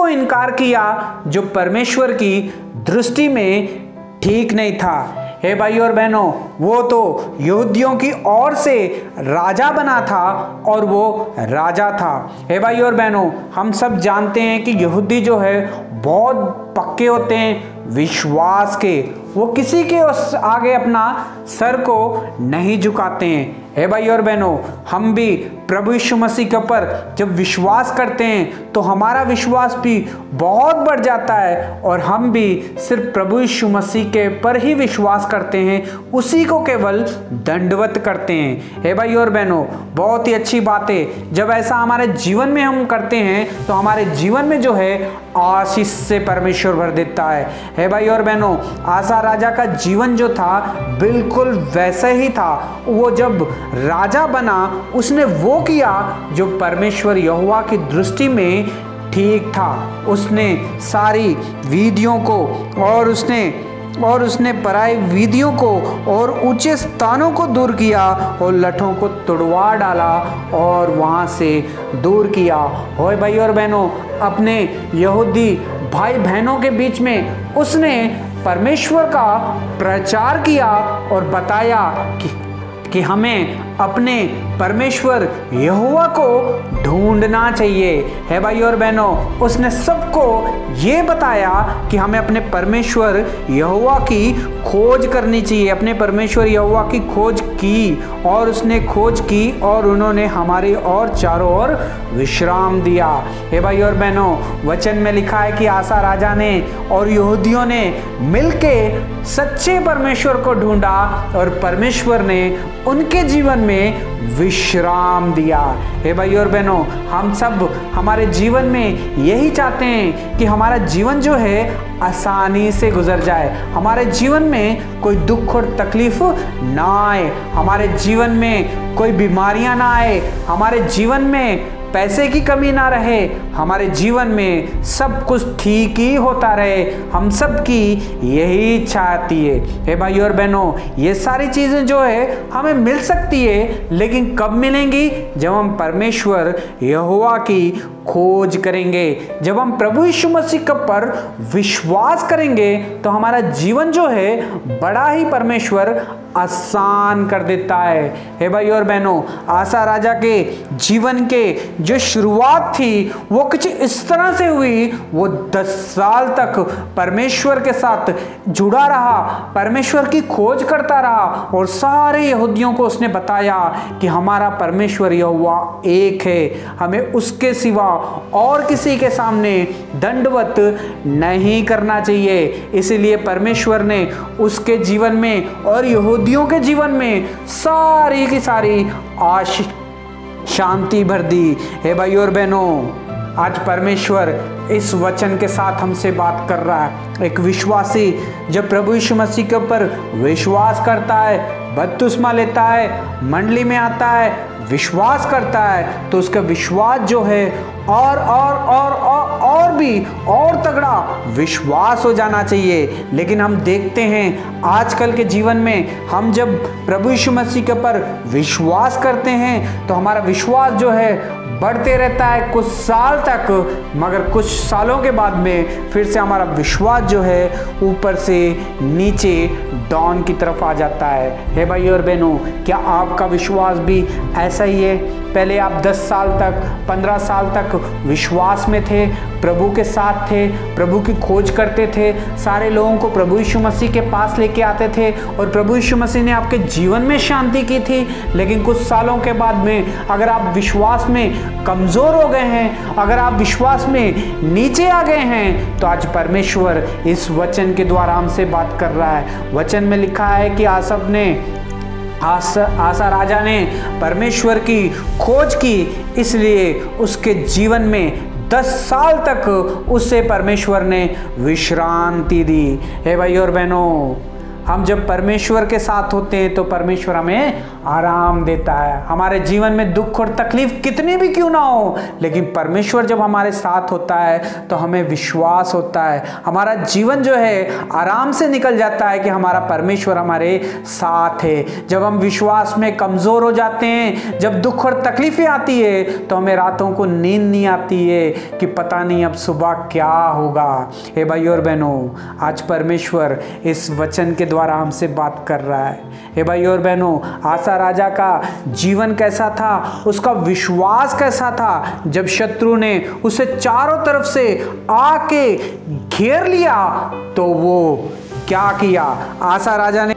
वो इनकार किया जो परमेश्वर की दृष्टि में ठीक नहीं था। हे भाइयों और बहनों, वो तो यहूदियों की ओर से राजा बना था और वो राजा था। हे भाइयों और बहनों, हम सब जानते हैं कि यहूदी जो है बहुत पक्के होते हैं विश्वास के, वो किसी के आगे अपना सर को नहीं झुकाते हैं। हे भाइयों और बहनों, हम भी प्रभु यीशु मसीह के ऊपर जब विश्वास करते हैं तो हमारा विश्वास भी बहुत बढ़ जाता है और हम भी सिर्फ प्रभु यीशु मसीह के पर ही विश्वास करते हैं, उसी को केवल दंडवत करते हैं। हे भाइयों और बहनों, बहुत ही अच्छी बात है। जब ऐसा हमारे जीवन में हम करते हैं तो हमारे जीवन में जो है आशीष से परमेश्वर भर देता है। हे भाइयों और बहनों, आसा राजा का जीवन जो था बिल्कुल वैसा ही था। वो जब राजा बना उसने वो किया जो परमेश्वर यहोवा की दृष्टि में ठीक था। उसने सारी विधियों को और उसने पराई विधियों को और ऊंचे स्थानों को दूर किया और लठों को तुड़वा डाला और वहां से दूर किया। होए भाई और बहनों, अपने यहूदी भाई बहनों के बीच में उसने परमेश्वर का प्रचार किया और बताया कि हमें अपने परमेश्वर यहोवा को ढूंढना चाहिए। है भाई और बहनों, उसने सबको ये बताया कि हमें अपने परमेश्वर यहोवा की खोज करनी चाहिए। अपने परमेश्वर यहोवा की खोज की और उसने खोज की और उन्होंने हमारी और चारों ओर विश्राम दिया। हे भाई और बहनों, वचन में लिखा है कि आसा राजा ने और यहूदियों ने मिलके सच्चे परमेश्वर को ढूंढा और परमेश्वर ने उनके जीवन में विश्राम दिया। हे भाई और बहनों, हम सब हमारे जीवन में यही चाहते हैं कि हमारा जीवन जो है आसानी से गुजर जाए, हमारे जीवन में कोई दुख और तकलीफ ना आए, हमारे जीवन में कोई बीमारियां ना आए, हमारे जीवन में पैसे की कमी ना रहे, हमारे जीवन में सब कुछ ठीक ही होता रहे। हम सब की यही इच्छा आती है। हे भाई और बहनों, ये सारी चीजें जो है हमें मिल सकती है, लेकिन कब मिलेंगी? जब हम परमेश्वर यहोवा की खोज करेंगे, जब हम प्रभु यीशु मसीह पर विश्वास करेंगे तो हमारा जीवन जो है बड़ा ही परमेश्वर आसान कर देता है। हे भाई और बहनों, आसा राजा के जीवन के जो शुरुआत थी वो कुछ इस तरह से हुई। वो 10 साल तक परमेश्वर के साथ जुड़ा रहा, परमेश्वर की खोज करता रहा और सारे यहूदियों को उसने बताया कि हमारा परमेश्वर यहोवा एक है, हमें उसके सिवा और किसी के सामने दंडवत नहीं करना चाहिए। इसलिए परमेश्वर ने उसके जीवन में और यहूदियों के जीवन में सारी की सारी शांति भर दी। हे भाई और बहनों, आज परमेश्वर इस वचन के साथ हमसे बात कर रहा है। एक विश्वासी जब प्रभु यीशु मसीह के ऊपर विश्वास करता है, बपतिस्मा लेता है, मंडली में आता है, विश्वास करता है, तो उसका विश्वास जो है और भी और तगड़ा विश्वास हो जाना चाहिए। लेकिन हम देखते हैं आजकल के जीवन में, हम जब प्रभु यीशु मसीह के ऊपर विश्वास करते हैं तो हमारा विश्वास जो है बढ़ते रहता है कुछ साल तक, मगर कुछ सालों के बाद में फिर से हमारा विश्वास जो है ऊपर से नीचे डाउन की तरफ आ जाता है। हे भाई और बहनों, क्या आपका विश्वास भी ऐसा ही है? पहले आप 10 साल तक 15 साल तक विश्वास में थे, प्रभु के साथ थे, प्रभु की खोज करते थे, सारे लोगों को प्रभु यीशु मसीह के पास लेके आते थे और प्रभु यीशु मसीह ने आपके जीवन में शांति की थी। लेकिन कुछ सालों के बाद में अगर आप विश्वास में कमज़ोर हो गए हैं, अगर आप विश्वास में नीचे आ गए हैं, तो आज परमेश्वर इस वचन के द्वारा हमसे बात कर रहा है। वचन में लिखा है कि आसा राजा ने परमेश्वर की खोज की, इसलिए उसके जीवन में 10 साल तक उससे परमेश्वर ने विश्रांति दी। हे भाई और बहनों, हम जब परमेश्वर के साथ होते हैं तो परमेश्वर हमें आराम देता है। हमारे जीवन में दुख और तकलीफ कितनी भी क्यों ना हो, लेकिन परमेश्वर जब हमारे साथ होता है तो हमें विश्वास होता है, हमारा जीवन जो है आराम से निकल जाता है कि हमारा परमेश्वर हमारे साथ है। जब हम विश्वास में कमजोर हो जाते हैं, जब दुख और तकलीफें आती है तो हमें रातों को नींद नहीं आती है कि पता नहीं अब सुबह क्या होगा। हे भाई और बहनों, आज परमेश्वर इस वचन के द्वारा हमसे बात कर रहा है। हे भाई और बहनों, आसा राजा का जीवन कैसा था, उसका विश्वास कैसा था। जब शत्रु ने उसे चारों तरफ से आके घेर लिया तो वो क्या किया, आसा राजा ने